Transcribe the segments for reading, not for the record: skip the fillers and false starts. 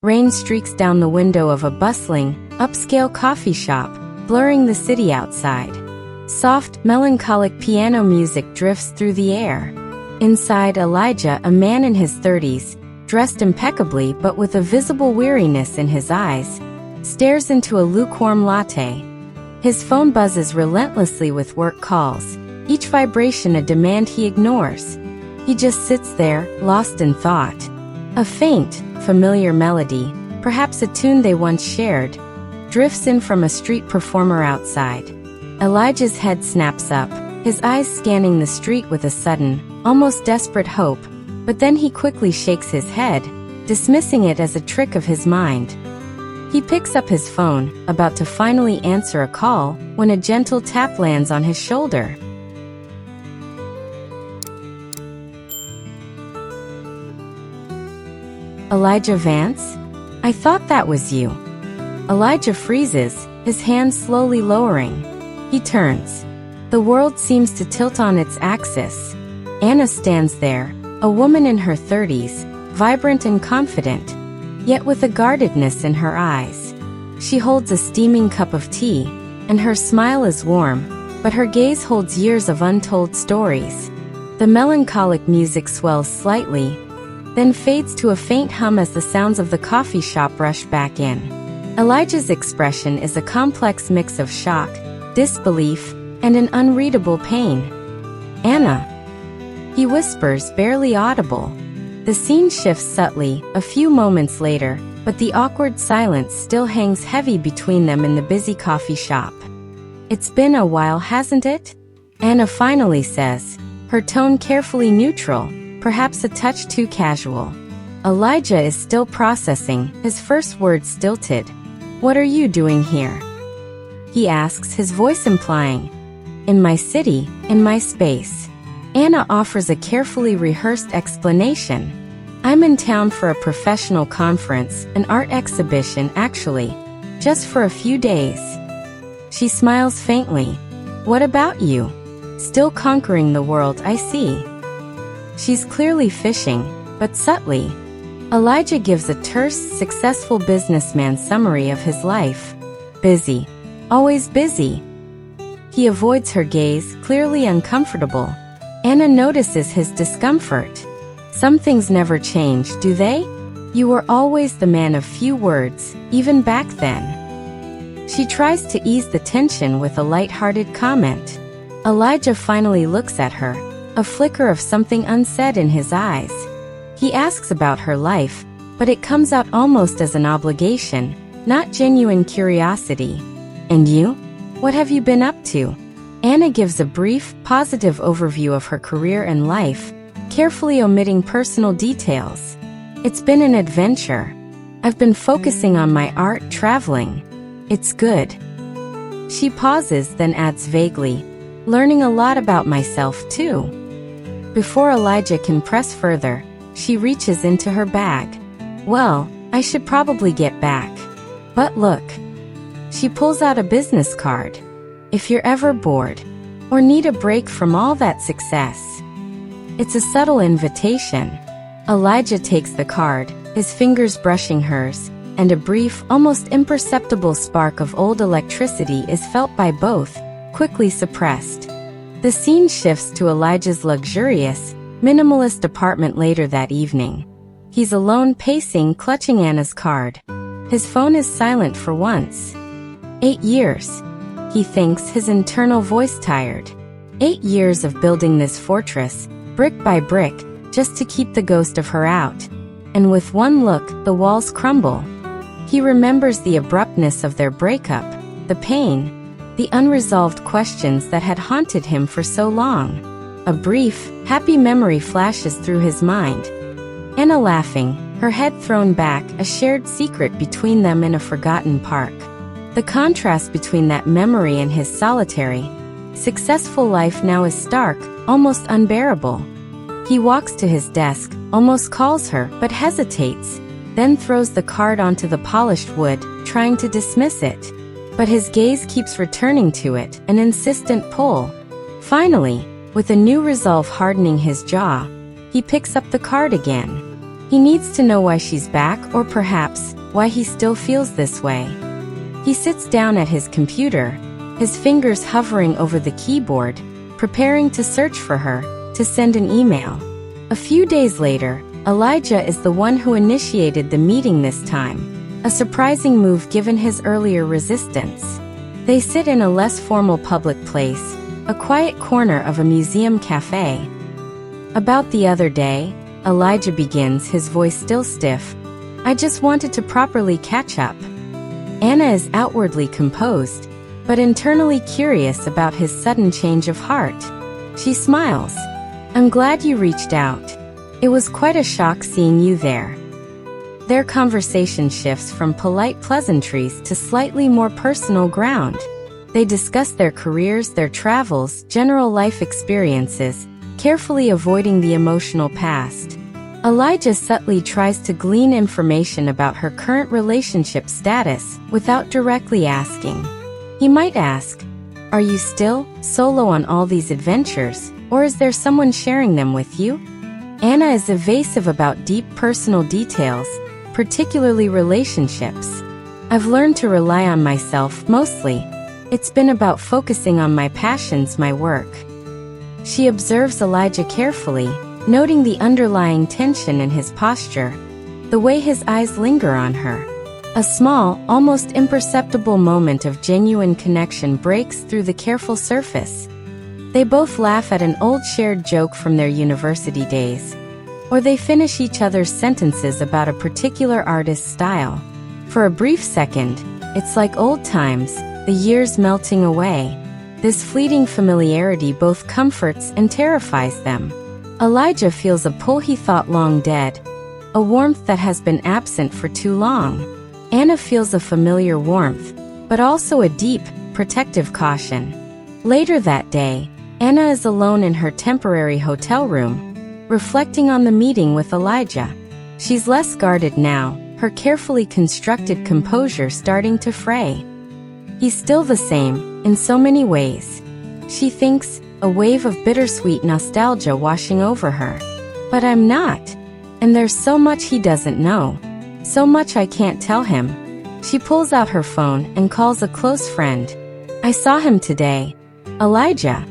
Rain streaks down the window of a bustling, upscale coffee shop, blurring the city outside. Soft, melancholic piano music drifts through the air. Inside, Elijah, a man in his 30s, dressed impeccably but with a visible weariness in his eyes, stares into a lukewarm latte. His phone buzzes relentlessly with work calls, each vibration a demand he ignores. He just sits there, lost in thought. A faint, familiar melody, perhaps a tune they once shared, drifts in from a street performer outside. Elijah's head snaps up, his eyes scanning the street with a sudden, almost desperate hope, but then he quickly shakes his head, dismissing it as a trick of his mind. He picks up his phone, about to finally answer a call, when a gentle tap lands on his shoulder. Elijah Vance? I thought that was you. Elijah freezes, his hands slowly lowering. He turns. The world seems to tilt on its axis. Anna stands there, a woman in her 30s, vibrant and confident, yet with a guardedness in her eyes. She holds a steaming cup of tea, and her smile is warm, but her gaze holds years of untold stories. The melancholic music swells slightly, then fades to a faint hum as the sounds of the coffee shop rush back in. Elijah's expression is a complex mix of shock, disbelief, and an unreadable pain. Anna, he whispers, barely audible. The scene shifts subtly, a few moments later, but the awkward silence still hangs heavy between them in the busy coffee shop. It's been a while, hasn't it? Anna finally says, her tone carefully neutral, perhaps a touch too casual. Elijah is still processing, his first words stilted. What are you doing here? He asks, his voice implying, in my city, in my space. Anna offers a carefully rehearsed explanation. I'm in town for a professional conference, an art exhibition actually, just for a few days. She smiles faintly. What about you? Still conquering the world, I see. She's clearly fishing, but subtly. Elijah gives a terse, successful businessman summary of his life. Busy. Always busy. He avoids her gaze, clearly uncomfortable. Anna notices his discomfort. Some things never change, do they? You were always the man of few words, even back then. She tries to ease the tension with a light-hearted comment. Elijah finally looks at her, a flicker of something unsaid in his eyes. He asks about her life, but it comes out almost as an obligation, not genuine curiosity. And you? What have you been up to? Anna gives a brief, positive overview of her career and life, carefully omitting personal details. It's been an adventure. I've been focusing on my art, traveling. It's good. She pauses, then adds vaguely, learning a lot about myself too. Before Elijah can press further, she reaches into her bag. Well, I should probably get back. But look. She pulls out a business card. If you're ever bored, or need a break from all that success. It's a subtle invitation. Elijah takes the card, his fingers brushing hers, and a brief, almost imperceptible spark of old electricity is felt by both, quickly suppressed. The scene shifts to Elijah's luxurious, minimalist apartment later that evening. He's alone, pacing, clutching Anna's card. His phone is silent for once. 8 years. He thinks, his internal voice tired. 8 years of building this fortress, brick by brick, just to keep the ghost of her out. And with one look, the walls crumble. He remembers the abruptness of their breakup, the pain, the unresolved questions that had haunted him for so long. A brief, happy memory flashes through his mind. Anna laughing, her head thrown back, a shared secret between them in a forgotten park. The contrast between that memory and his solitary, successful life now is stark, almost unbearable. He walks to his desk, almost calls her, but hesitates, then throws the card onto the polished wood, trying to dismiss it. But his gaze keeps returning to it, an insistent pull. Finally, with a new resolve hardening his jaw, he picks up the card again. He needs to know why she's back, or perhaps, why he still feels this way. He sits down at his computer, his fingers hovering over the keyboard, preparing to search for her, to send an email. A few days later, Elijah is the one who initiated the meeting this time, a surprising move given his earlier resistance. They sit in a less formal public place, a quiet corner of a museum cafe. About the other day, Elijah begins, his voice still stiff. I just wanted to properly catch up. Anna is outwardly composed, but internally curious about his sudden change of heart. She smiles. I'm glad you reached out. It was quite a shock seeing you there. Their conversation shifts from polite pleasantries to slightly more personal ground. They discuss their careers, their travels, general life experiences, carefully avoiding the emotional past. Elijah subtly tries to glean information about her current relationship status without directly asking. He might ask, are you still solo on all these adventures, or is there someone sharing them with you? Anna is evasive about deep personal details, particularly relationships. I've learned to rely on myself mostly. It's been about focusing on my passions, my work. She observes Elijah carefully, noting the underlying tension in his posture, the way his eyes linger on her. A small, almost imperceptible moment of genuine connection breaks through the careful surface. They both laugh at an old shared joke from their university days, or they finish each other's sentences about a particular artist's style. For a brief second, it's like old times, the years melting away. This fleeting familiarity both comforts and terrifies them. Elijah feels a pull he thought long dead, a warmth that has been absent for too long. Anna feels a familiar warmth, but also a deep, protective caution. Later that day, Anna is alone in her temporary hotel room, reflecting on the meeting with Elijah. She's less guarded now, her carefully constructed composure starting to fray. He's still the same, in so many ways. She thinks, a wave of bittersweet nostalgia washing over her. But I'm not. And there's so much he doesn't know. So much I can't tell him. She pulls out her phone and calls a close friend. I saw him today. Elijah.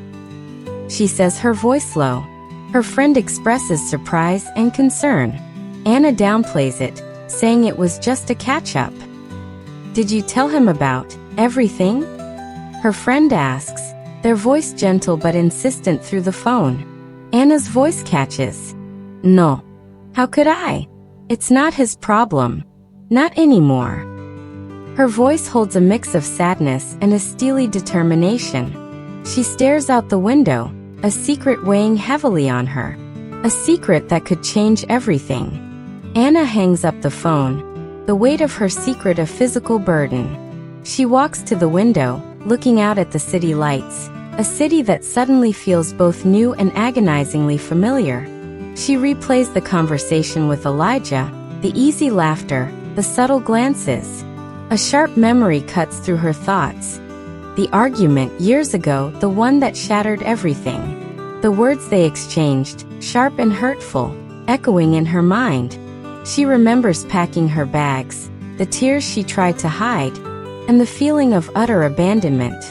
She says, her voice low. Her friend expresses surprise and concern. Anna downplays it, saying it was just a catch-up. Did you tell him about everything? Her friend asks, their voice gentle but insistent through the phone. Anna's voice catches. No. How could I? It's not his problem. Not anymore. Her voice holds a mix of sadness and a steely determination. She stares out the window, a secret weighing heavily on her. A secret that could change everything. Anna hangs up the phone, the weight of her secret a physical burden. She walks to the window, looking out at the city lights, a city that suddenly feels both new and agonizingly familiar. She replays the conversation with Elijah, the easy laughter, the subtle glances. A sharp memory cuts through her thoughts. The argument years ago, the one that shattered everything. The words they exchanged, sharp and hurtful, echoing in her mind. She remembers packing her bags, the tears she tried to hide, and the feeling of utter abandonment.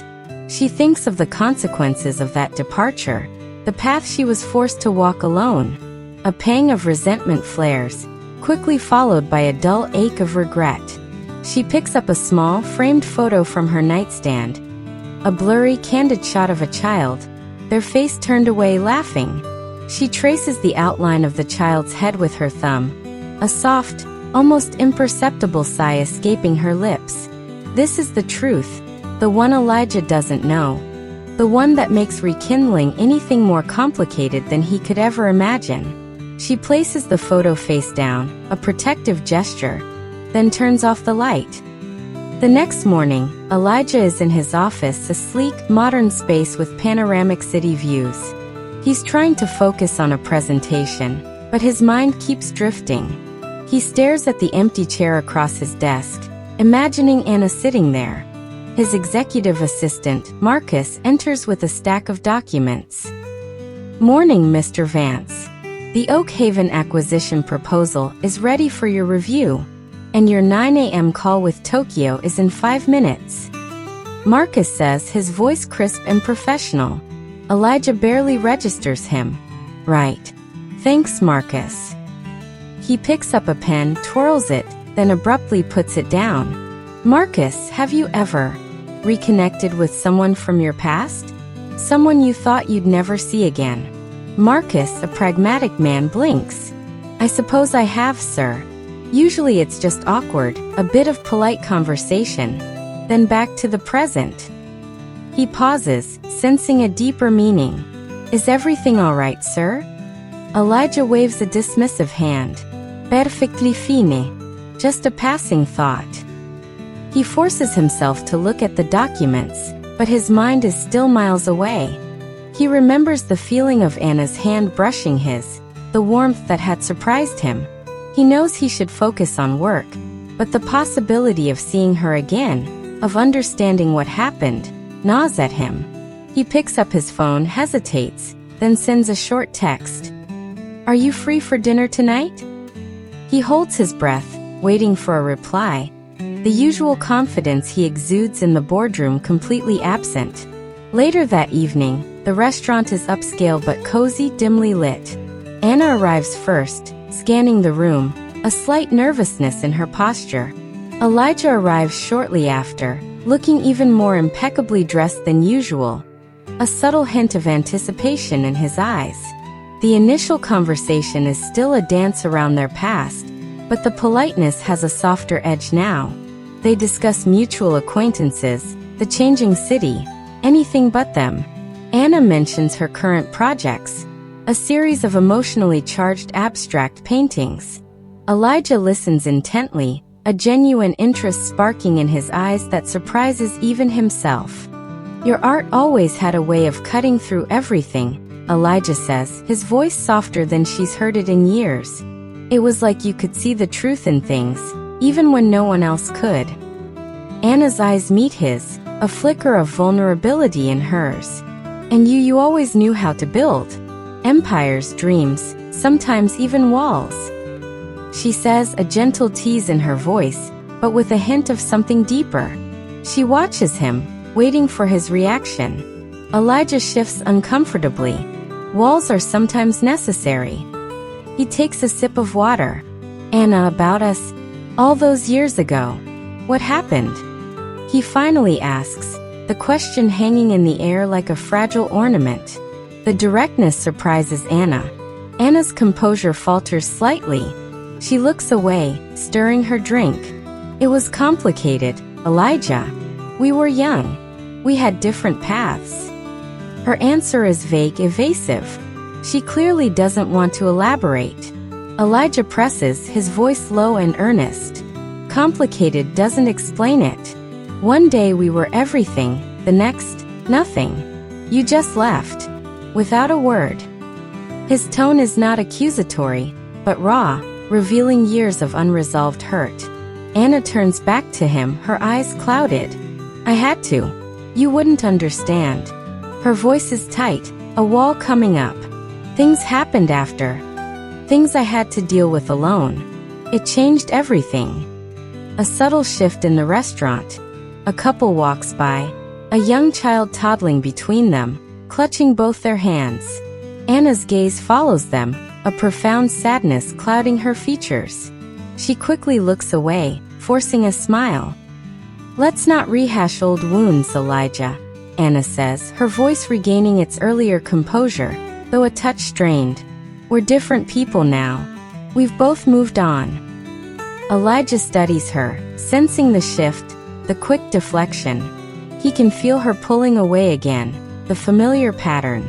She thinks of the consequences of that departure, the path she was forced to walk alone. A pang of resentment flares, quickly followed by a dull ache of regret. She picks up a small, framed photo from her nightstand. A blurry, candid shot of a child, their face turned away laughing. She traces the outline of the child's head with her thumb, a soft, almost imperceptible sigh escaping her lips. This is the truth, the one Elijah doesn't know. The one that makes rekindling anything more complicated than he could ever imagine. She places the photo face down, a protective gesture, then turns off the light. The next morning, Elijah is in his office, a sleek, modern space with panoramic city views. He's trying to focus on a presentation, but his mind keeps drifting. He stares at the empty chair across his desk, imagining Anna sitting there. His executive assistant, Marcus, enters with a stack of documents. "Morning, Mr. Vance." The Oak Haven acquisition proposal is ready for your review, and your 9 a.m. call with Tokyo is in 5 minutes. Marcus says, his voice crisp and professional. Elijah barely registers him. Right. Thanks, Marcus. He picks up a pen, twirls it, then abruptly puts it down. Marcus, have you ever reconnected with someone from your past? Someone you thought you'd never see again? Marcus, a pragmatic man, blinks. I suppose I have, sir. Usually it's just awkward, a bit of polite conversation. Then back to the present. He pauses, sensing a deeper meaning. Is everything all right, sir? Elijah waves a dismissive hand. Perfectly fine. Just a passing thought. He forces himself to look at the documents, but his mind is still miles away. He remembers the feeling of Anna's hand brushing his, the warmth that had surprised him. He knows he should focus on work, but the possibility of seeing her again, of understanding what happened, gnaws at him. He picks up his phone, hesitates, then sends a short text. Are you free for dinner tonight? He holds his breath, waiting for a reply. The usual confidence he exudes in the boardroom completely absent. Later that evening, the restaurant is upscale but cozy, dimly lit. Anna arrives first, scanning the room, a slight nervousness in her posture. Elijah arrives shortly after, looking even more impeccably dressed than usual. A subtle hint of anticipation in his eyes. The initial conversation is still a dance around their past, but the politeness has a softer edge now. They discuss mutual acquaintances, the changing city, anything but them. Anna mentions her current projects, a series of emotionally charged abstract paintings. Elijah listens intently, a genuine interest sparking in his eyes that surprises even himself. Your art always had a way of cutting through everything, Elijah says, his voice softer than she's heard it in years. It was like you could see the truth in things, even when no one else could. Anna's eyes meet his, a flicker of vulnerability in hers. And you always knew how to build. Empires, dreams, sometimes even walls. She says, a gentle tease in her voice, but with a hint of something deeper. She watches him, waiting for his reaction. Elijah shifts uncomfortably. Walls are sometimes necessary. He takes a sip of water. Anna, about us, all those years ago. What happened? He finally asks, the question hanging in the air like a fragile ornament. The directness surprises Anna. Anna's composure falters slightly. She looks away, stirring her drink. It was complicated, Elijah. We were young. We had different paths. Her answer is vague, evasive. She clearly doesn't want to elaborate. Elijah presses, his voice low and earnest. Complicated doesn't explain it. One day we were everything, the next, nothing. You just left. Without a word. His tone is not accusatory, but raw, revealing years of unresolved hurt. Anna turns back to him, her eyes clouded. I had to. You wouldn't understand. Her voice is tight, a wall coming up. Things happened after. Things I had to deal with alone. It changed everything. A subtle shift in the restaurant. A couple walks by, a young child toddling between them, clutching both their hands. Anna's gaze follows them, a profound sadness clouding her features. She quickly looks away, forcing a smile. Let's not rehash old wounds, Elijah, Anna says, her voice regaining its earlier composure, though a touch strained. We're different people now. We've both moved on. Elijah studies her, sensing the shift, the quick deflection. He can feel her pulling away again, the familiar pattern.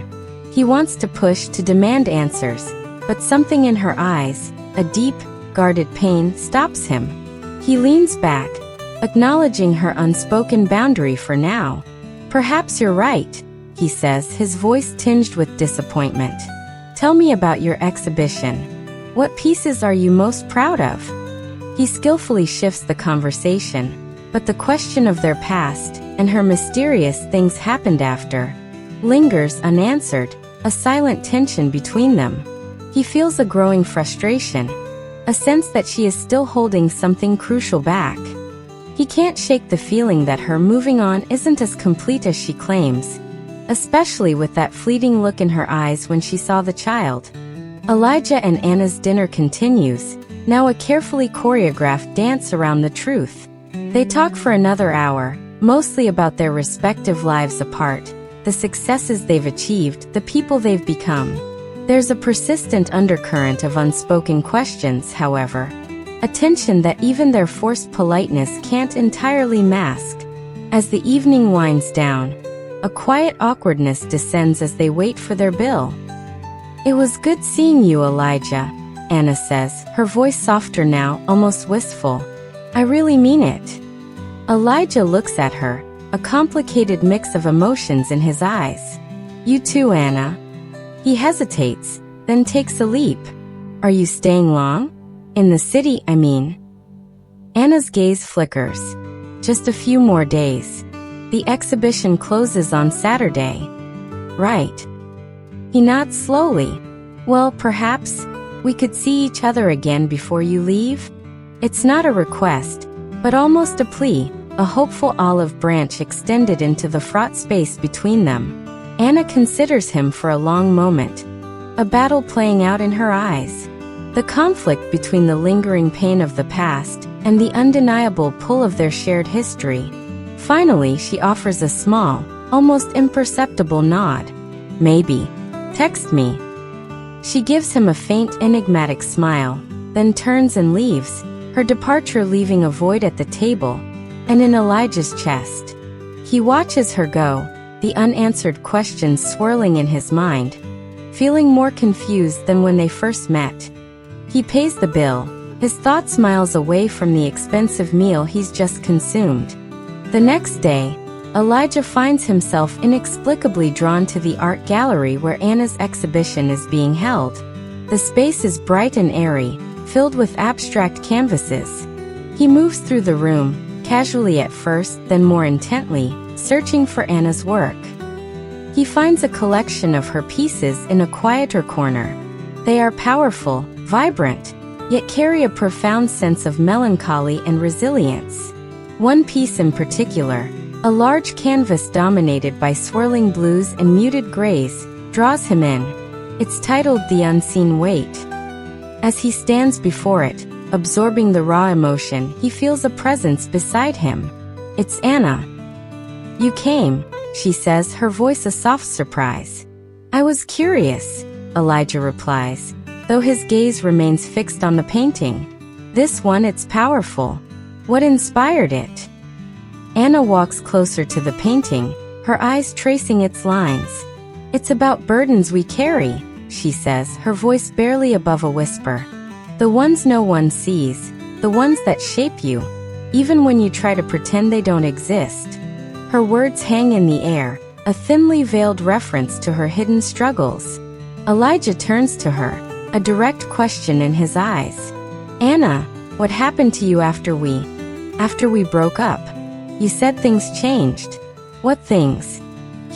He wants to push, to demand answers, but something in her eyes, a deep, guarded pain, stops him. He leans back, acknowledging her unspoken boundary for now. Perhaps you're right, he says, his voice tinged with disappointment. Tell me about your exhibition. What pieces are you most proud of? He skillfully shifts the conversation, but the question of their past, and her mysterious things happened after, lingers unanswered, a silent tension between them. He feels a growing frustration, a sense that she is still holding something crucial back. He can't shake the feeling that her moving on isn't as complete as she claims, especially with that fleeting look in her eyes when she saw the child. Elijah and Anna's dinner continues, now a carefully choreographed dance around the truth. They talk for another hour, mostly about their respective lives apart, the successes they've achieved, the people they've become. There's a persistent undercurrent of unspoken questions, however, a tension that even their forced politeness can't entirely mask. As the evening winds down, a quiet awkwardness descends as they wait for their bill. "It was good seeing you, Elijah," Anna says, her voice softer now, almost wistful. "I really mean it." Elijah looks at her, a complicated mix of emotions in his eyes. "You too, Anna." He hesitates, then takes a leap. "Are you staying long? In the city, I mean." Anna's gaze flickers. "Just a few more days. The exhibition closes on Saturday." "Right." He nods slowly. "Well, perhaps we could see each other again before you leave?" It's not a request, but almost a plea, a hopeful olive branch extended into the fraught space between them. Anna considers him for a long moment, a battle playing out in her eyes. The conflict between the lingering pain of the past and the undeniable pull of their shared history. Finally, she offers a small, almost imperceptible nod. "Maybe. Text me." She gives him a faint, enigmatic smile, then turns and leaves, her departure leaving a void at the table and in Elijah's chest. He watches her go, the unanswered questions swirling in his mind, feeling more confused than when they first met. He pays the bill, his thoughts miles away from the expensive meal he's just consumed. The next day, Elijah finds himself inexplicably drawn to the art gallery where Anna's exhibition is being held. The space is bright and airy, filled with abstract canvases. He moves through the room, casually at first, then more intently, searching for Anna's work. He finds a collection of her pieces in a quieter corner. They are powerful, vibrant, yet carry a profound sense of melancholy and resilience. One piece in particular, a large canvas dominated by swirling blues and muted grays, draws him in. It's titled "The Unseen Weight." As he stands before it, absorbing the raw emotion, he feels a presence beside him. It's Anna. "You came," she says, her voice a soft surprise. "I was curious," Elijah replies, though his gaze remains fixed on the painting. "This one, it's powerful. What inspired it?" Anna walks closer to the painting, her eyes tracing its lines. "It's about burdens we carry," she says, her voice barely above a whisper. "The ones no one sees, the ones that shape you, even when you try to pretend they don't exist." Her words hang in the air, a thinly veiled reference to her hidden struggles. Elijah turns to her, a direct question in his eyes. "Anna, what happened to you after we broke up? You said things changed. What things?"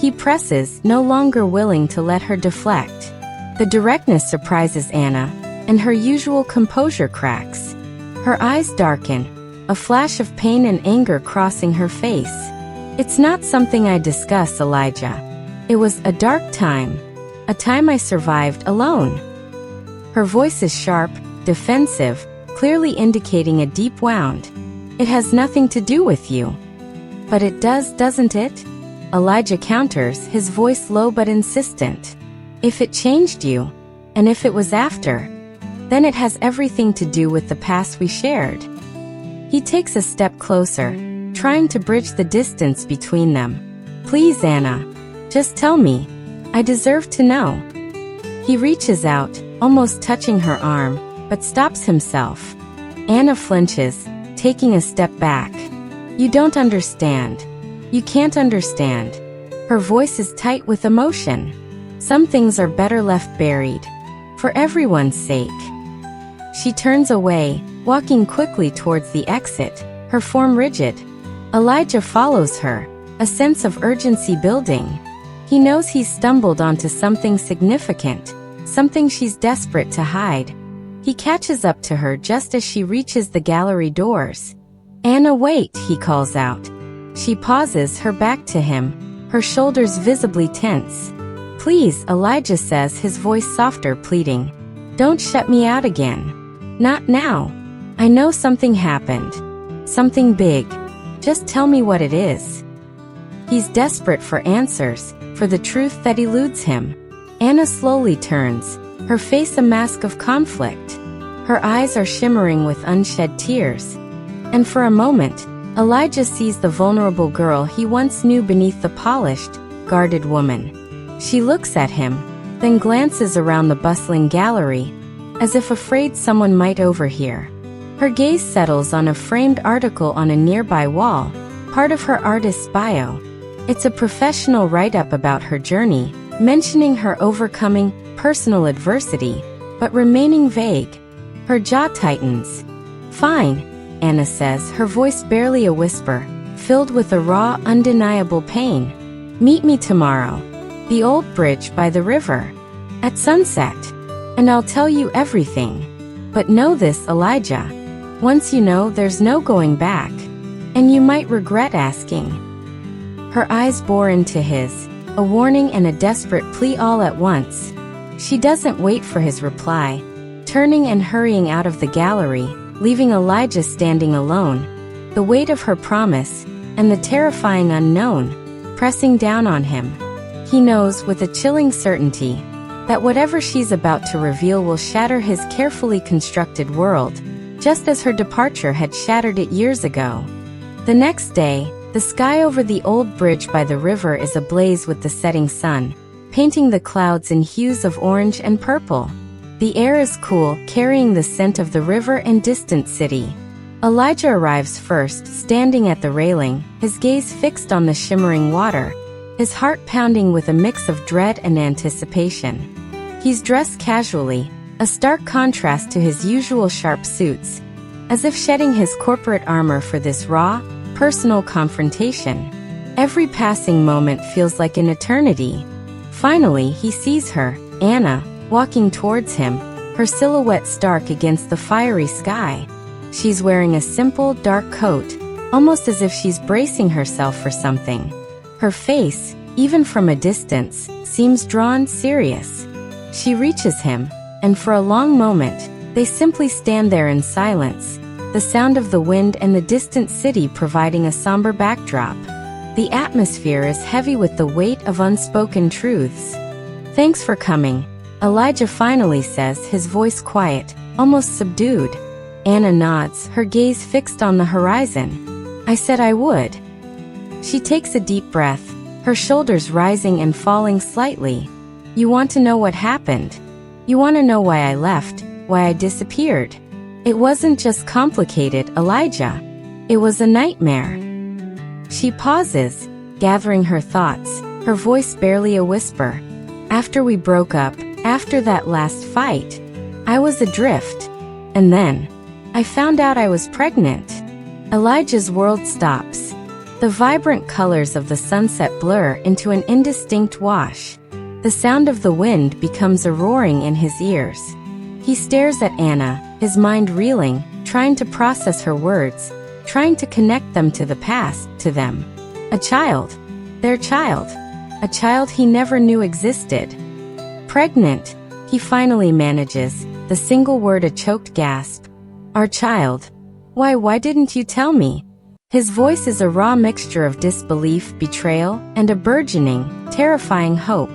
He presses, no longer willing to let her deflect. The directness surprises Anna, and her usual composure cracks. Her eyes darken, a flash of pain and anger crossing her face. "It's not something I discuss, Elijah. It was a dark time. A time I survived alone." Her voice is sharp, defensive, clearly indicating a deep wound. "It has nothing to do with you." "But it does, doesn't it?" Elijah counters, his voice low but insistent. "If it changed you, and if it was after, then it has everything to do with the past we shared." He takes a step closer, trying to bridge the distance between them. "Please, Anna, just tell me. I deserve to know." He reaches out, almost touching her arm, but stops himself. Anna flinches, taking a step back. "You don't understand. You can't understand." Her voice is tight with emotion. "Some things are better left buried. For everyone's sake." She turns away, walking quickly towards the exit, her form rigid. Elijah follows her, a sense of urgency building. He knows he's stumbled onto something significant, something she's desperate to hide. He catches up to her just as she reaches the gallery doors. "Anna, wait," he calls out. She pauses, her back to him, her shoulders visibly tense. "Please," Elijah says, his voice softer, pleading. "Don't shut me out again. Not now. I know something happened. Something big. Just tell me what it is." He's desperate for answers, for the truth that eludes him. Anna slowly turns, her face a mask of conflict. Her eyes are shimmering with unshed tears. And for a moment, Elijah sees the vulnerable girl he once knew beneath the polished, guarded woman. She looks at him, then glances around the bustling gallery, as if afraid someone might overhear. Her gaze settles on a framed article on a nearby wall, part of her artist's bio. It's a professional write-up about her journey, mentioning her overcoming personal adversity, but remaining vague. Her jaw tightens. "Fine," Anna says, her voice barely a whisper, filled with a raw, undeniable pain. "Meet me tomorrow. The old bridge by the river. At sunset. And I'll tell you everything. But know this, Elijah. Once you know, there's no going back. And you might regret asking." Her eyes bore into his, a warning and a desperate plea all at once. She doesn't wait for his reply, turning and hurrying out of the gallery, leaving Elijah standing alone, the weight of her promise, and the terrifying unknown, pressing down on him. He knows with a chilling certainty that whatever she's about to reveal will shatter his carefully constructed world, just as her departure had shattered it years ago. The next day, the sky over the old bridge by the river is ablaze with the setting sun, painting the clouds in hues of orange and purple. The air is cool, carrying the scent of the river and distant city. Elijah arrives first, standing at the railing, his gaze fixed on the shimmering water, his heart pounding with a mix of dread and anticipation. He's dressed casually, a stark contrast to his usual sharp suits, as if shedding his corporate armor for this raw, personal confrontation. Every passing moment feels like an eternity. Finally, he sees her, Anna, walking towards him, her silhouette stark against the fiery sky. She's wearing a simple, dark coat, almost as if she's bracing herself for something. Her face, even from a distance, seems drawn, serious. She reaches him, and for a long moment, they simply stand there in silence, the sound of the wind and the distant city providing a somber backdrop. The atmosphere is heavy with the weight of unspoken truths. "Thanks for coming," Elijah finally says, his voice quiet, almost subdued. Anna nods, her gaze fixed on the horizon. "I said I would." She takes a deep breath, her shoulders rising and falling slightly. "You want to know what happened? You want to know why I left, why I disappeared? It wasn't just complicated, Elijah. It was a nightmare." She pauses, gathering her thoughts, her voice barely a whisper. "After we broke up, after that last fight, I was adrift. And then, I found out I was pregnant." Elijah's world stops. The vibrant colors of the sunset blur into an indistinct wash. The sound of the wind becomes a roaring in his ears. He stares at Anna, his mind reeling, trying to process her words, trying to connect them to the past, to them. A child. Their child. A child he never knew existed. "Pregnant," he finally manages, the single word a choked gasp. "Our child. Why didn't you tell me?" His voice is a raw mixture of disbelief, betrayal, and a burgeoning, terrifying hope.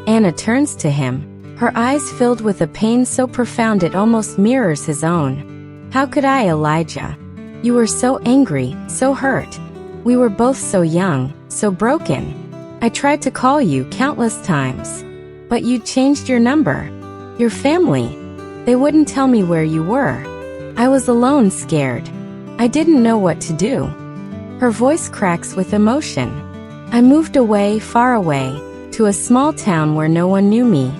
Anna turns to him, her eyes filled with a pain so profound it almost mirrors his own. "How could I, Elijah? You were so angry, so hurt. We were both so young, so broken. I tried to call you countless times. But you changed your number. Your family. They wouldn't tell me where you were. I was alone, scared. I didn't know what to do." Her voice cracks with emotion. "I moved away, far away, to a small town where no one knew me.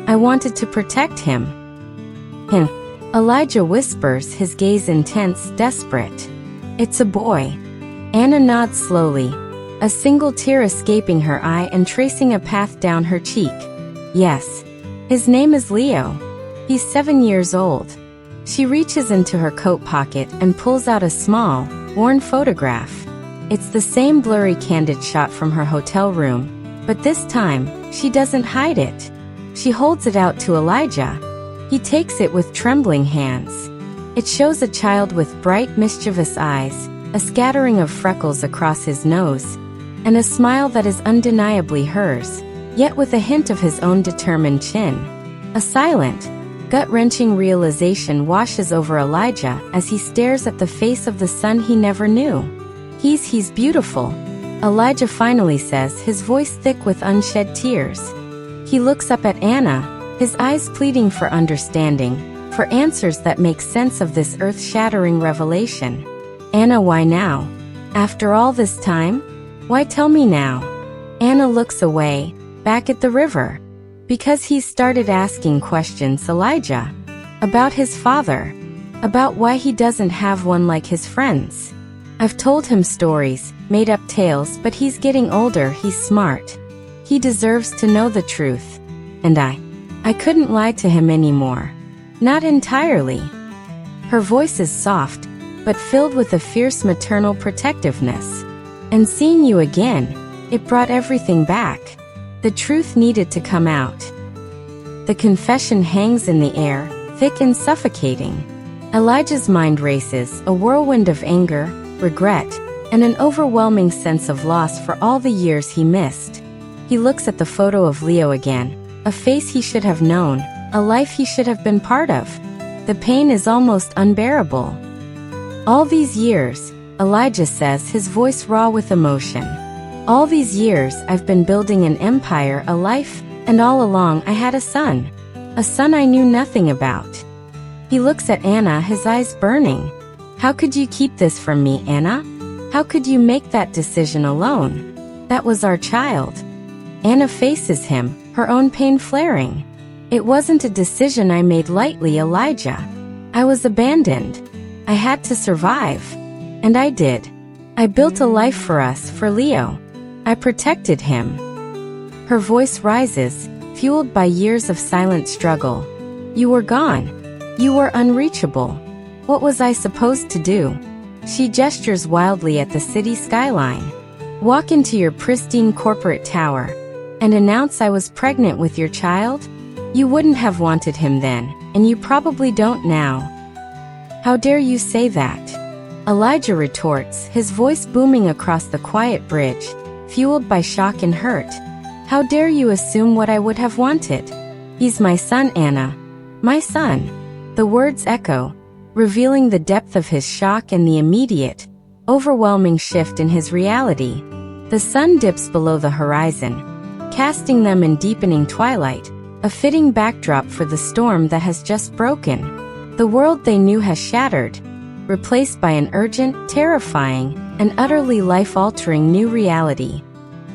I wanted to protect him." Elijah whispers, his gaze intense, desperate. "It's a boy." Anna nods slowly, a single tear escaping her eye and tracing a path down her cheek. "Yes. His name is Leo. He's 7 years old. She reaches into her coat pocket and pulls out a small, worn photograph. It's the same blurry candid shot from her hotel room, but this time, she doesn't hide it. She holds it out to Elijah. He takes it with trembling hands. It shows a child with bright, mischievous eyes, a scattering of freckles across his nose, and a smile that is undeniably hers, yet with a hint of his own determined chin. A silent, gut-wrenching realization washes over Elijah as he stares at the face of the son he never knew. He's beautiful, Elijah finally says, his voice thick with unshed tears. He looks up at Anna, his eyes pleading for understanding, for answers that make sense of this earth-shattering revelation. Anna, why now? After all this time? Why tell me now? Anna looks away, back at the river. Because he's started asking questions, Elijah. About his father. About why he doesn't have one like his friends. I've told him stories, made up tales, but he's getting older, he's smart. He deserves to know the truth. And I couldn't lie to him anymore. Not entirely. Her voice is soft, but filled with a fierce maternal protectiveness. And seeing you again, it brought everything back. The truth needed to come out. The confession hangs in the air, thick and suffocating. Elijah's mind races, a whirlwind of anger, regret, and an overwhelming sense of loss for all the years he missed. He looks at the photo of Leo again, a face he should have known, a life he should have been part of. The pain is almost unbearable. All these years, Elijah says, his voice raw with emotion. All these years I've been building an empire, a life, and all along I had a son. A son I knew nothing about. He looks at Anna, his eyes burning. How could you keep this from me, Anna? How could you make that decision alone? That was our child. Anna faces him, her own pain flaring. It wasn't a decision I made lightly, Elijah. I was abandoned. I had to survive. And I did. I built a life for us, for Leo. I protected him. Her voice rises, fueled by years of silent struggle. You were gone. You were unreachable. What was I supposed to do? She gestures wildly at the city skyline. Walk into your pristine corporate tower and announce I was pregnant with your child? You wouldn't have wanted him then, and you probably don't now. How dare you say that? Elijah retorts, his voice booming across the quiet bridge, fueled by shock and hurt. How dare you assume what I would have wanted? He's my son, Anna. My son. The words echo, revealing the depth of his shock and the immediate, overwhelming shift in his reality. The sun dips below the horizon, casting them in deepening twilight, a fitting backdrop for the storm that has just broken. The world they knew has shattered, replaced by an urgent, terrifying, and utterly life-altering new reality.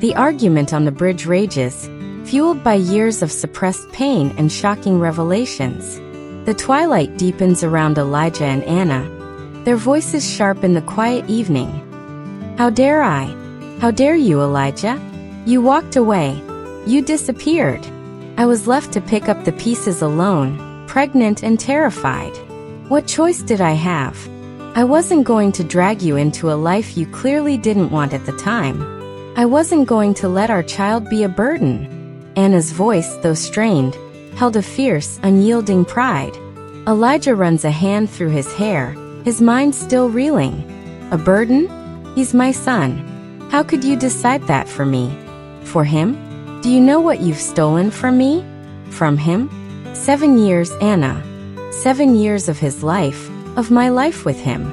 The argument on the bridge rages, fueled by years of suppressed pain and shocking revelations. The twilight deepens around Elijah and Anna, their voices sharp in the quiet evening. How dare I? How dare you, Elijah? You walked away. You disappeared. I was left to pick up the pieces alone, pregnant and terrified. What choice did I have? I wasn't going to drag you into a life you clearly didn't want at the time. I wasn't going to let our child be a burden. Anna's voice, though strained, held a fierce, unyielding pride. Elijah runs a hand through his hair, his mind still reeling. A burden? He's my son. How could you decide that for me? For him? Do you know what you've stolen from me? From him? 7 years, Anna. 7 years of his life, of my life with him.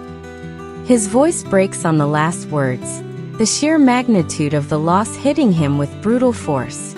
His voice breaks on the last words, the sheer magnitude of the loss hitting him with brutal force.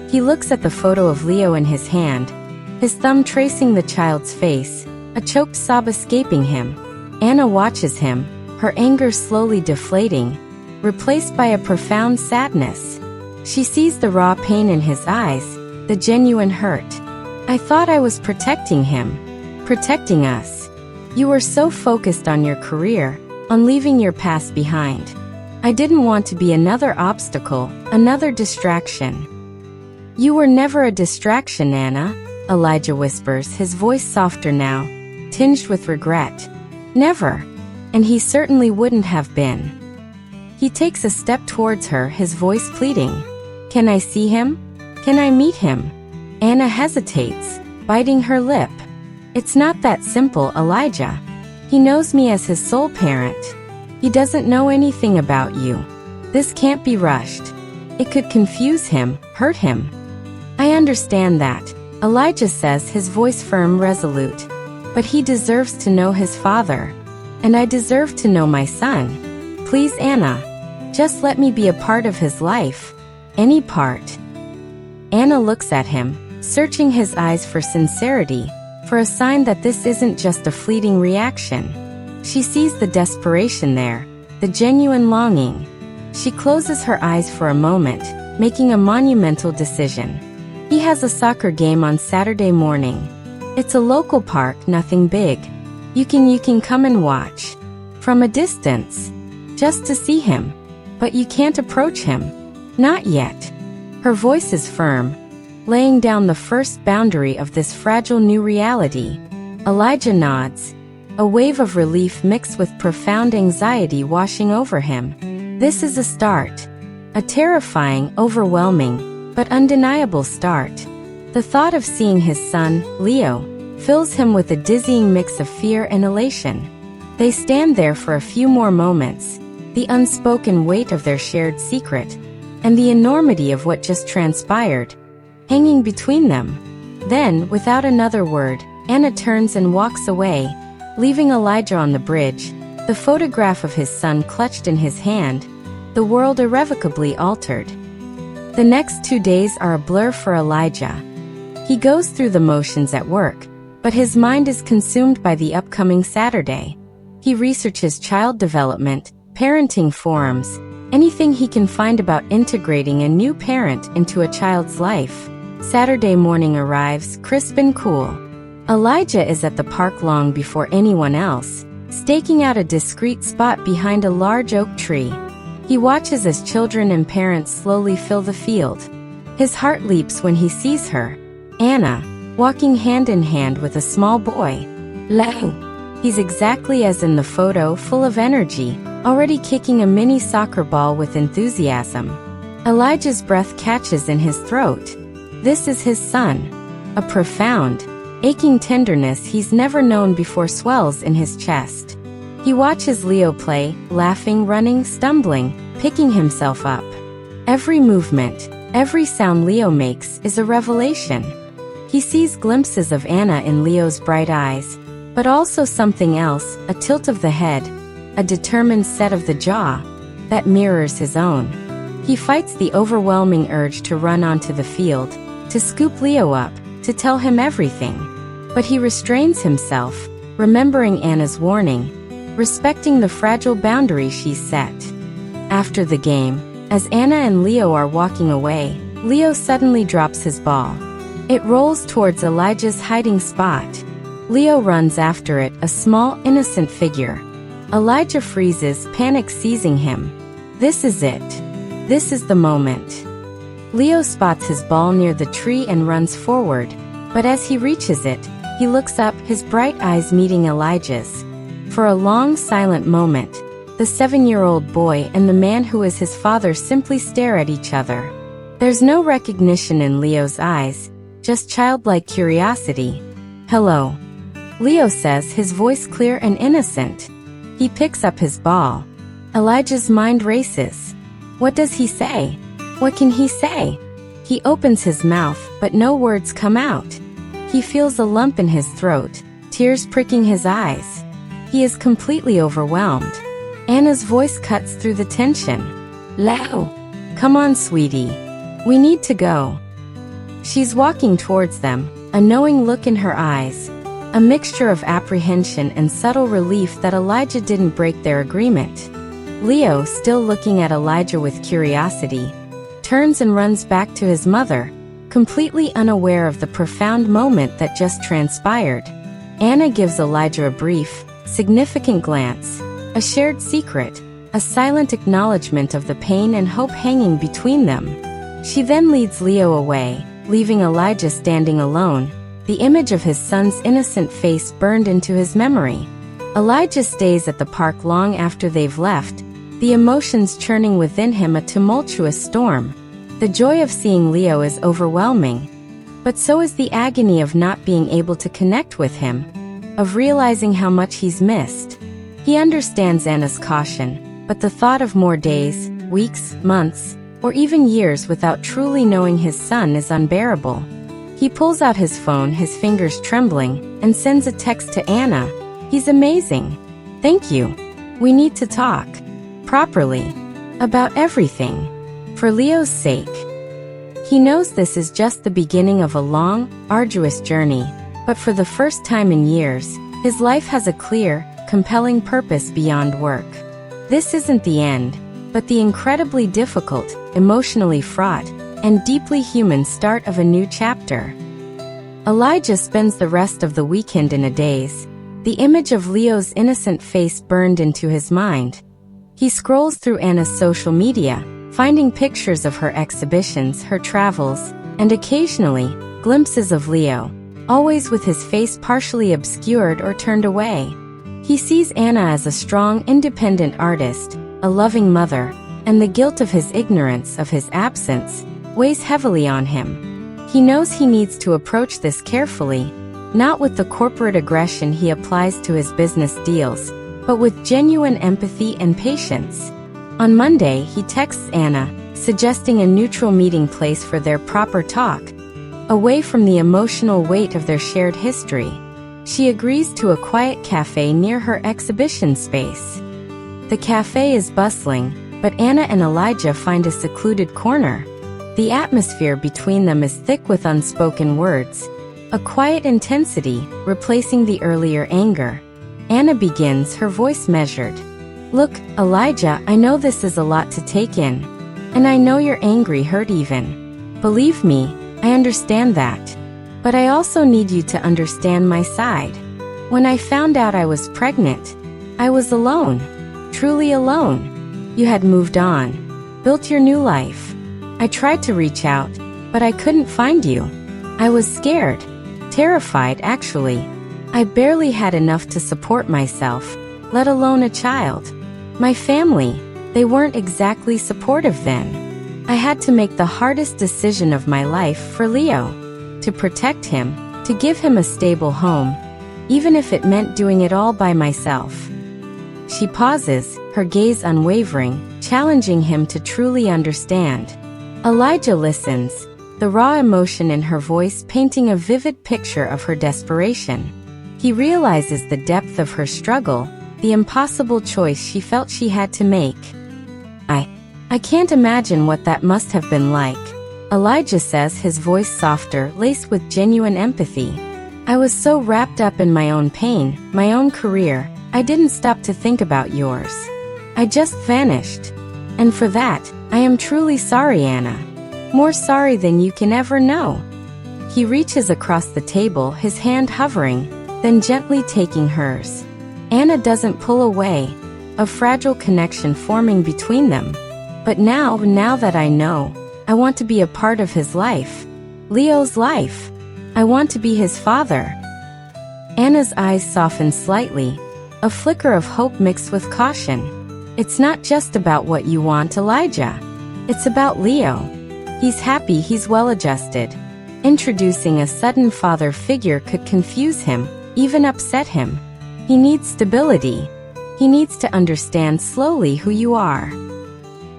He looks at the photo of Leo in his hand, his thumb tracing the child's face, a choked sob escaping him. Anna watches him, her anger slowly deflating, replaced by a profound sadness. She sees the raw pain in his eyes, the genuine hurt. I thought I was protecting him, protecting us. You were so focused on your career, on leaving your past behind. I didn't want to be another obstacle, another distraction. You were never a distraction, Anna, Elijah whispers, his voice softer now, tinged with regret. Never. And he certainly wouldn't have been. He takes a step towards her, his voice pleading. Can I see him? Can I meet him? Anna hesitates, biting her lip. It's not that simple, Elijah. He knows me as his sole parent. He doesn't know anything about you. This can't be rushed. It could confuse him, hurt him. I understand that, Elijah says, his voice firm, resolute. But he deserves to know his father. And I deserve to know my son. Please, Anna. Just let me be a part of his life. Any part. Anna looks at him, searching his eyes for sincerity, for a sign that this isn't just a fleeting reaction. She sees the desperation there, the genuine longing. She closes her eyes for a moment, making a monumental decision. He has a soccer game on Saturday morning. It's a local park, nothing big. You can come and watch. From a distance. Just to see him. But you can't approach him. Not yet. Her voice is firm, laying down the first boundary of this fragile new reality. Elijah nods, a wave of relief mixed with profound anxiety washing over him. This is a start. A terrifying, overwhelming, but undeniable start. The thought of seeing his son, Leo, fills him with a dizzying mix of fear and elation. They stand there for a few more moments, the unspoken weight of their shared secret, and the enormity of what just transpired, hanging between them. Then, without another word, Anna turns and walks away, leaving Elijah on the bridge, the photograph of his son clutched in his hand, the world irrevocably altered. The next 2 days are a blur for Elijah. He goes through the motions at work, but his mind is consumed by the upcoming Saturday. He researches child development, parenting forums, anything he can find about integrating a new parent into a child's life. Saturday morning arrives, crisp and cool. Elijah is at the park long before anyone else, staking out a discreet spot behind a large oak tree. He watches as children and parents slowly fill the field. His heart leaps when he sees her, Anna, walking hand in hand with a small boy. Leo. He's exactly as in the photo, full of energy, already kicking a mini soccer ball with enthusiasm. Elijah's breath catches in his throat. This is his son. A profound, aching tenderness he's never known before swells in his chest. He watches Leo play, laughing, running, stumbling, picking himself up. Every movement, every sound Leo makes is a revelation. He sees glimpses of Anna in Leo's bright eyes, but also something else, a tilt of the head, a determined set of the jaw, that mirrors his own. He fights the overwhelming urge to run onto the field, to scoop Leo up, to tell him everything. But he restrains himself, remembering Anna's warning, respecting the fragile boundary she's set. After the game, as Anna and Leo are walking away, Leo suddenly drops his ball. It rolls towards Elijah's hiding spot. Leo runs after it, a small, innocent figure. Elijah freezes, panic seizing him. This is it. This is the moment. Leo spots his ball near the tree and runs forward, but as he reaches it, he looks up, his bright eyes meeting Elijah's. For a long, silent moment, the 7-year-old boy and the man who is his father simply stare at each other. There's no recognition in Leo's eyes, just childlike curiosity. Hello. Leo says, his voice clear and innocent. He picks up his ball. Elijah's mind races. What does he say? What can he say? He opens his mouth, but no words come out. He feels a lump in his throat, tears pricking his eyes. He is completely overwhelmed. Anna's voice cuts through the tension. Leo, come on, sweetie. We need to go. She's walking towards them, a knowing look in her eyes, a mixture of apprehension and subtle relief that Elijah didn't break their agreement. Leo, still looking at Elijah with curiosity, turns and runs back to his mother, completely unaware of the profound moment that just transpired. Anna gives Elijah a brief, significant glance, a shared secret, a silent acknowledgement of the pain and hope hanging between them. She then leads Leo away, leaving Elijah standing alone. The image of his son's innocent face burned into his memory. Elijah stays at the park long after they've left, the emotions churning within him a tumultuous storm. The joy of seeing Leo is overwhelming, but so is the agony of not being able to connect with him, of realizing how much he's missed. He understands Anna's caution, but the thought of more days, weeks, months, or even years without truly knowing his son is unbearable. He pulls out his phone, his fingers trembling, and sends a text to Anna. "He's amazing. Thank you. We need to talk. Properly. About everything. For Leo's sake." He knows this is just the beginning of a long, arduous journey, but for the first time in years, his life has a clear, compelling purpose beyond work. This isn't the end, but the incredibly difficult, emotionally fraught, and deeply human start of a new chapter. Elijah spends the rest of the weekend in a daze. The image of Leo's innocent face burned into his mind. He scrolls through Anna's social media, finding pictures of her exhibitions, her travels, and occasionally, glimpses of Leo, always with his face partially obscured or turned away. He sees Anna as a strong, independent artist, a loving mother, and the guilt of his ignorance, of his absence, weighs heavily on him. He knows he needs to approach this carefully, not with the corporate aggression he applies to his business deals, but with genuine empathy and patience. On Monday, he texts Anna, suggesting a neutral meeting place for their proper talk, away from the emotional weight of their shared history. She agrees to a quiet cafe near her exhibition space. The cafe is bustling, but Anna and Elijah find a secluded corner. The atmosphere between them is thick with unspoken words, a quiet intensity, replacing the earlier anger. Anna begins, her voice measured. "Look, Elijah, I know this is a lot to take in. And I know you're angry, hurt even. Believe me, I understand that. But I also need you to understand my side. When I found out I was pregnant, I was alone. Truly alone. You had moved on, built your new life. I tried to reach out, but I couldn't find you. I was scared. Terrified, actually. I barely had enough to support myself, let alone a child. My family, they weren't exactly supportive then. I had to make the hardest decision of my life for Leo. To protect him, to give him a stable home, even if it meant doing it all by myself." She pauses, her gaze unwavering, challenging him to truly understand. Elijah listens, the raw emotion in her voice painting a vivid picture of her desperation. He realizes the depth of her struggle, the impossible choice she felt she had to make. I can't imagine what that must have been like," Elijah says, his voice softer, laced with genuine empathy. "I was so wrapped up in my own pain, my own career, I didn't stop to think about yours. I just vanished. And for that, I am truly sorry, Anna. More sorry than you can ever know." He reaches across the table, his hand hovering, then gently taking hers. Anna doesn't pull away, a fragile connection forming between them. "But now that I know, I want to be a part of his life. Leo's life. I want to be his father." Anna's eyes soften slightly, a flicker of hope mixed with caution. "It's not just about what you want, Elijah. It's about Leo. He's happy, he's well-adjusted. Introducing a sudden father figure could confuse him, even upset him. He needs stability. He needs to understand slowly who you are."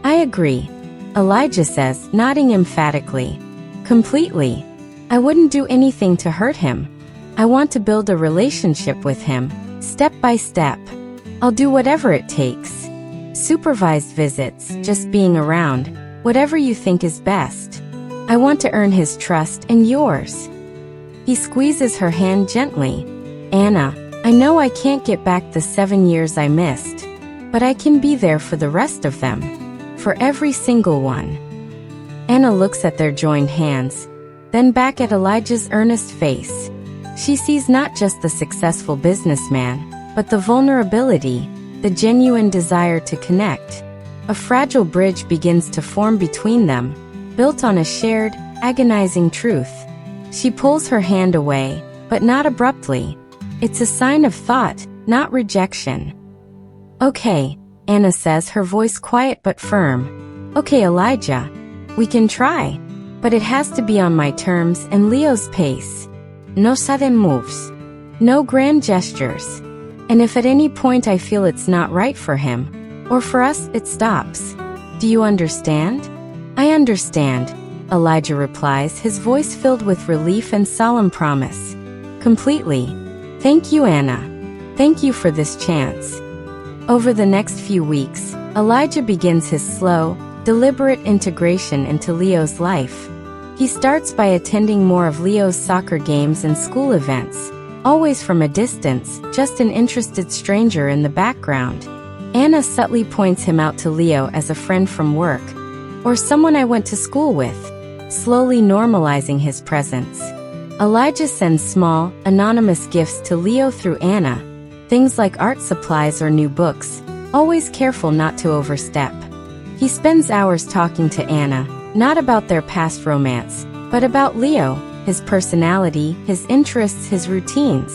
"I agree," Elijah says, nodding emphatically. "Completely. I wouldn't do anything to hurt him. I want to build a relationship with him, step by step. I'll do whatever it takes. Supervised visits, just being around, whatever you think is best. I want to earn his trust and yours." He squeezes her hand gently. "Anna, I know I can't get back the 7 years I missed, but I can be there for the rest of them. For every single one." Anna looks at their joined hands, then back at Elijah's earnest face. She sees not just the successful businessman, but the vulnerability, the genuine desire to connect. A fragile bridge begins to form between them, built on a shared, agonizing truth. She pulls her hand away, but not abruptly. It's a sign of thought, not rejection. "Okay," Anna says, her voice quiet but firm. "Okay, Elijah. We can try. But it has to be on my terms and Leo's pace. No sudden moves. No grand gestures. And if at any point I feel it's not right for him, or for us, it stops. Do you understand?" "I understand," Elijah replies, his voice filled with relief and solemn promise. "Completely. Thank you, Anna. Thank you for this chance." Over the next few weeks, Elijah begins his slow, deliberate integration into Leo's life. He starts by attending more of Leo's soccer games and school events, always from a distance, just an interested stranger in the background. Anna subtly points him out to Leo as a friend from work, or someone I went to school with, slowly normalizing his presence. Elijah sends small, anonymous gifts to Leo through Anna, things like art supplies or new books, always careful not to overstep. He spends hours talking to Anna, not about their past romance, but about Leo, his personality, his interests, his routines.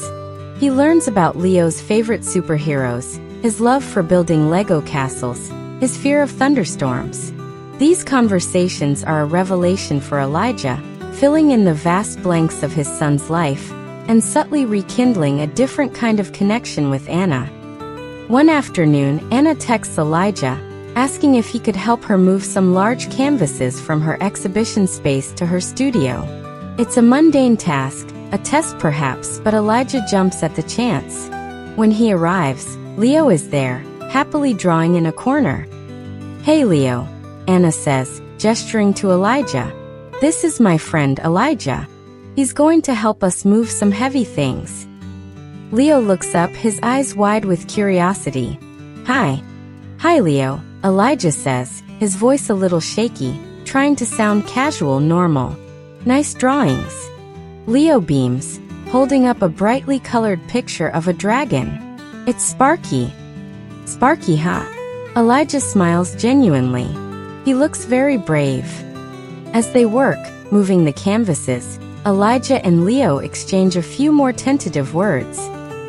He learns about Leo's favorite superheroes, his love for building Lego castles, his fear of thunderstorms. These conversations are a revelation for Elijah, filling in the vast blanks of his son's life, and subtly rekindling a different kind of connection with Anna. One afternoon, Anna texts Elijah, asking if he could help her move some large canvases from her exhibition space to her studio. It's a mundane task, a test perhaps, but Elijah jumps at the chance. When he arrives, Leo is there, happily drawing in a corner. "Hey Leo," Anna says, gesturing to Elijah. "This is my friend Elijah. He's going to help us move some heavy things." Leo looks up, his eyes wide with curiosity. "Hi." "Hi Leo," Elijah says, his voice a little shaky, trying to sound casual, normal. "Nice drawings." Leo beams, holding up a brightly colored picture of a dragon. "It's Sparky." "Sparky, huh?" Elijah smiles genuinely. He looks very brave. As they work, moving the canvases, Elijah and Leo exchange a few more tentative words.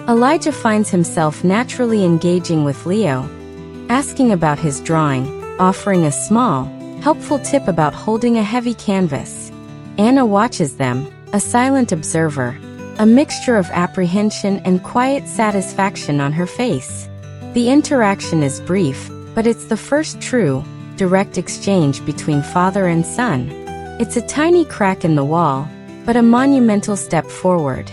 Elijah finds himself naturally engaging with Leo, asking about his drawing, offering a small, helpful tip about holding a heavy canvas. Anna watches them, a silent observer, a mixture of apprehension and quiet satisfaction on her face. The interaction is brief, but it's the first true, direct exchange between father and son. It's a tiny crack in the wall, but a monumental step forward.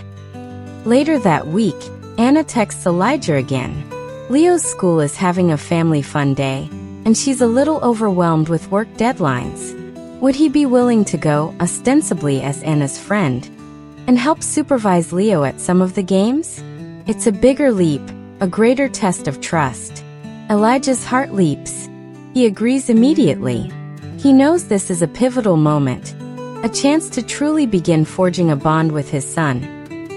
Later that week, Anna texts Elijah again. Leo's school is having a family fun day, and she's a little overwhelmed with work deadlines. Would he be willing to go, ostensibly as Anna's friend, and help supervise Leo at some of the games? It's a bigger leap, a greater test of trust. Elijah's heart leaps. He agrees immediately. He knows this is a pivotal moment, a chance to truly begin forging a bond with his son,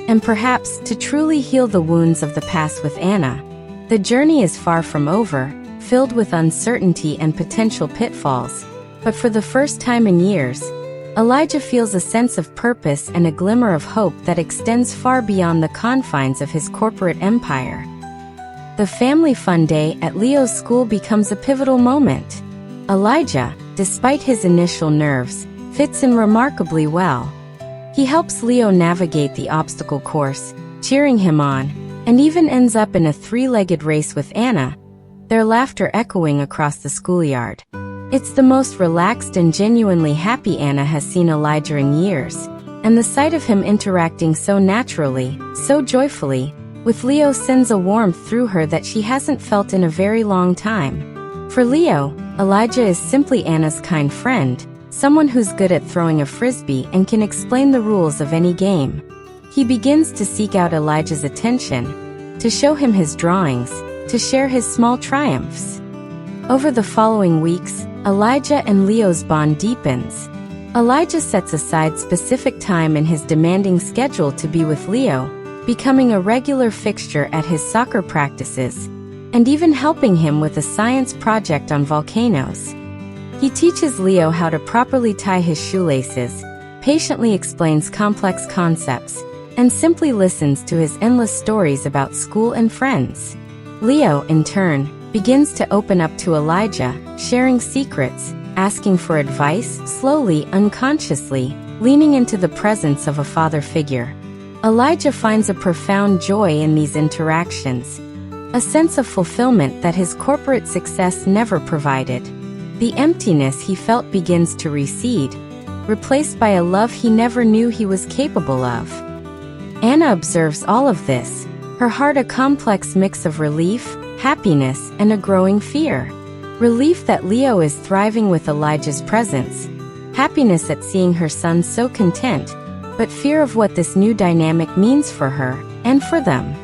and perhaps to truly heal the wounds of the past with Anna. The journey is far from over, filled with uncertainty and potential pitfalls, but for the first time in years, Elijah feels a sense of purpose and a glimmer of hope that extends far beyond the confines of his corporate empire. The family fun day at Leo's school becomes a pivotal moment. Elijah, despite his initial nerves, fits in remarkably well. He helps Leo navigate the obstacle course, cheering him on, and even ends up in a three-legged race with Anna, their laughter echoing across the schoolyard. It's the most relaxed and genuinely happy Anna has seen Elijah in years, and the sight of him interacting so naturally, so joyfully, with Leo sends a warmth through her that she hasn't felt in a very long time. For Leo, Elijah is simply Anna's kind friend, someone who's good at throwing a frisbee and can explain the rules of any game. He begins to seek out Elijah's attention, to show him his drawings, to share his small triumphs. Over the following weeks, Elijah and Leo's bond deepens. Elijah sets aside specific time in his demanding schedule to be with Leo, becoming a regular fixture at his soccer practices, and even helping him with a science project on volcanoes. He teaches Leo how to properly tie his shoelaces, patiently explains complex concepts, and simply listens to his endless stories about school and friends. Leo, in turn, begins to open up to Elijah, sharing secrets, asking for advice, slowly, unconsciously, leaning into the presence of a father figure. Elijah finds a profound joy in these interactions, a sense of fulfillment that his corporate success never provided. The emptiness he felt begins to recede, replaced by a love he never knew he was capable of. Anna observes all of this, her heart a complex mix of relief, happiness, and a growing fear. Relief that Leo is thriving with Elijah's presence, happiness at seeing her son so content, but fear of what this new dynamic means for her, and for them.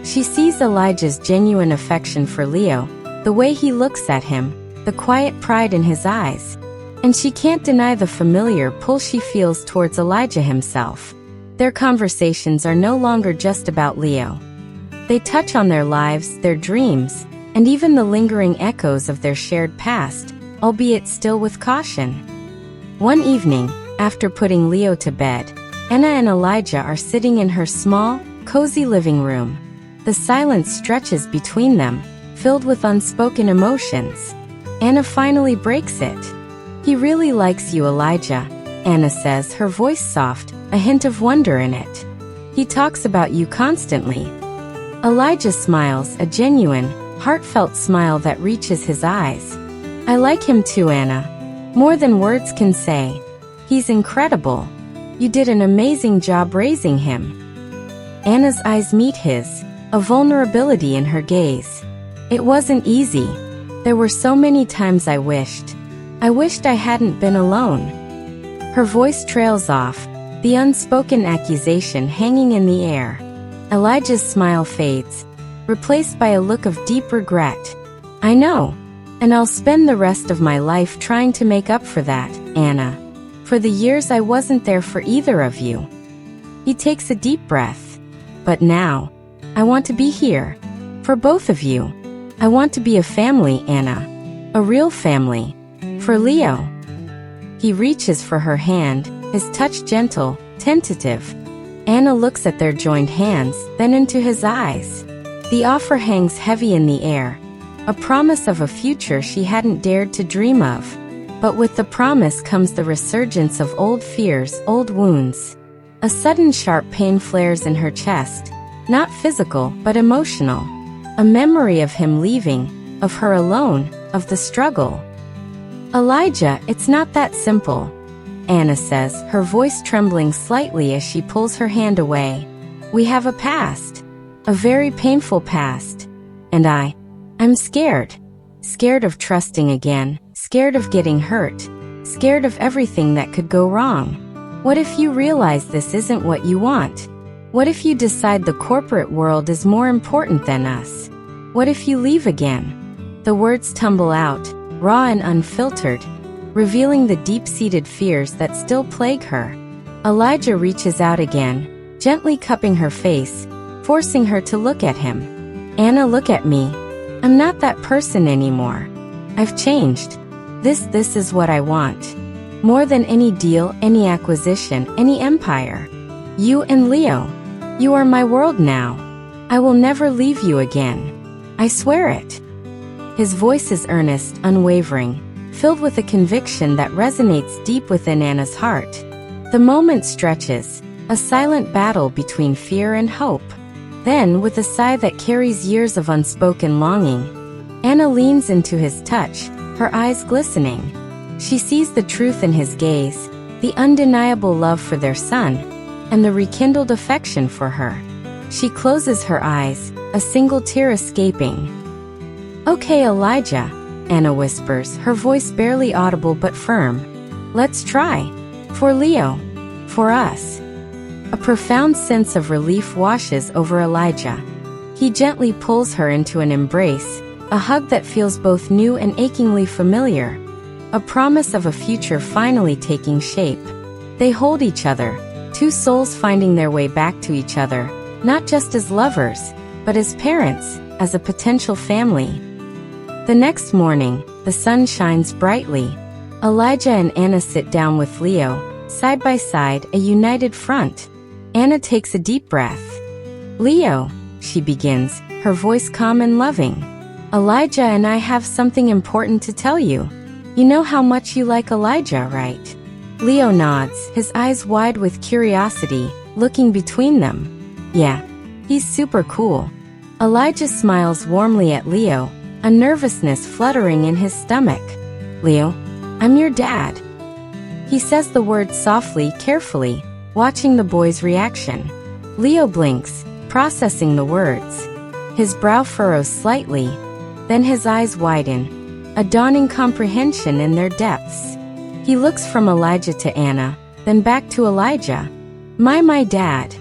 She sees Elijah's genuine affection for Leo, the way he looks at him, the quiet pride in his eyes, and she can't deny the familiar pull she feels towards Elijah himself. Their conversations are no longer just about Leo. They touch on their lives, their dreams, and even the lingering echoes of their shared past, albeit still with caution. One evening, after putting Leo to bed, Anna and Elijah are sitting in her small, cozy living room. The silence stretches between them, filled with unspoken emotions. Anna finally breaks it. "He really likes you, Elijah," Anna says, her voice soft, a hint of wonder in it. "He talks about you constantly." Elijah smiles, a genuine, heartfelt smile that reaches his eyes. "I like him too, Anna. More than words can say. He's incredible. You did an amazing job raising him." Anna's eyes meet his, a vulnerability in her gaze. "It wasn't easy. There were so many times I wished I hadn't been alone." Her voice trails off, the unspoken accusation hanging in the air. Elijah's smile fades, replaced by a look of deep regret. "I know, and I'll spend the rest of my life trying to make up for that, Anna. For the years I wasn't there for either of you." He takes a deep breath. "But now, I want to be here. For both of you. I want to be a family, Anna. A real family. For Leo." He reaches for her hand, his touch gentle, tentative. Anna looks at their joined hands, then into his eyes. The offer hangs heavy in the air, a promise of a future she hadn't dared to dream of. But with the promise comes the resurgence of old fears, old wounds. A sudden sharp pain flares in her chest, not physical, but emotional. A memory of him leaving, of her alone, of the struggle. "Elijah, it's not that simple," Anna says, her voice trembling slightly as she pulls her hand away. "We have a past. A very painful past. And I'm scared. Scared of trusting again, scared of getting hurt, scared of everything that could go wrong. What if you realize this isn't what you want? What if you decide the corporate world is more important than us? What if you leave again?" The words tumble out, raw and unfiltered, revealing the deep-seated fears that still plague her. Elijah reaches out again, gently cupping her face, forcing her to look at him. "Anna, look at me. I'm not that person anymore. I've changed. This is what I want. More than any deal, any acquisition, any empire. You and Leo. You are my world now. I will never leave you again. I swear it." His voice is earnest, unwavering, filled with a conviction that resonates deep within Anna's heart. The moment stretches, a silent battle between fear and hope. Then, with a sigh that carries years of unspoken longing, Anna leans into his touch, her eyes glistening. She sees the truth in his gaze, the undeniable love for their son, and the rekindled affection for her. She closes her eyes, a single tear escaping. "Okay, Elijah," Anna whispers, her voice barely audible but firm. "Let's try. For Leo. For us." A profound sense of relief washes over Elijah. He gently pulls her into an embrace, a hug that feels both new and achingly familiar. A promise of a future finally taking shape. They hold each other, two souls finding their way back to each other, not just as lovers, but as parents, as a potential family. The next morning, the sun shines brightly. Elijah and Anna sit down with Leo, side by side, a united front. Anna takes a deep breath. Leo, she begins, her voice calm and loving. Elijah and I have something important to tell you. You know how much you like Elijah, right? Leo nods, his eyes wide with curiosity, looking between them. Yeah, he's super cool. Elijah smiles warmly at Leo, a nervousness fluttering in his stomach. Leo, I'm your dad. He says the words softly, carefully, watching the boy's reaction. Leo blinks, processing the words. His brow furrows slightly, then his eyes widen, a dawning comprehension in their depths. He looks from Elijah to Anna, then back to Elijah. My dad,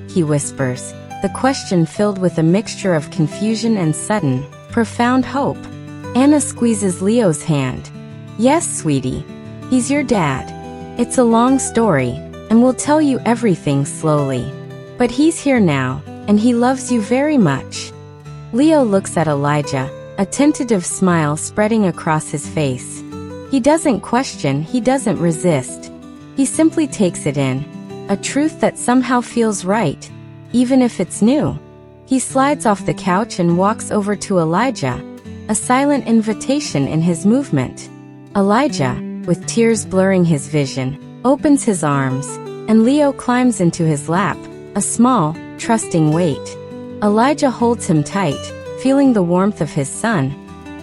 he whispers, the question filled with a mixture of confusion and sudden, profound hope. Anna squeezes Leo's hand. Yes, sweetie, he's your dad. It's a long story, and we'll tell you everything slowly. But he's here now, and he loves you very much. Leo looks at Elijah, a tentative smile spreading across his face. He doesn't question, he doesn't resist. He simply takes it in, a truth that somehow feels right, even if it's new. He slides off the couch and walks over to Elijah, a silent invitation in his movement. Elijah, with tears blurring his vision, opens his arms, and Leo climbs into his lap, a small, trusting weight. Elijah holds him tight, feeling the warmth of his son,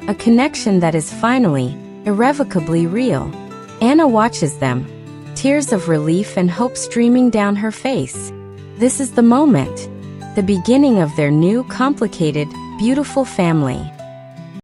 a connection that is finally, irrevocably real. Anna watches them, tears of relief and hope streaming down her face. This is the moment, the beginning of their new, complicated, beautiful family.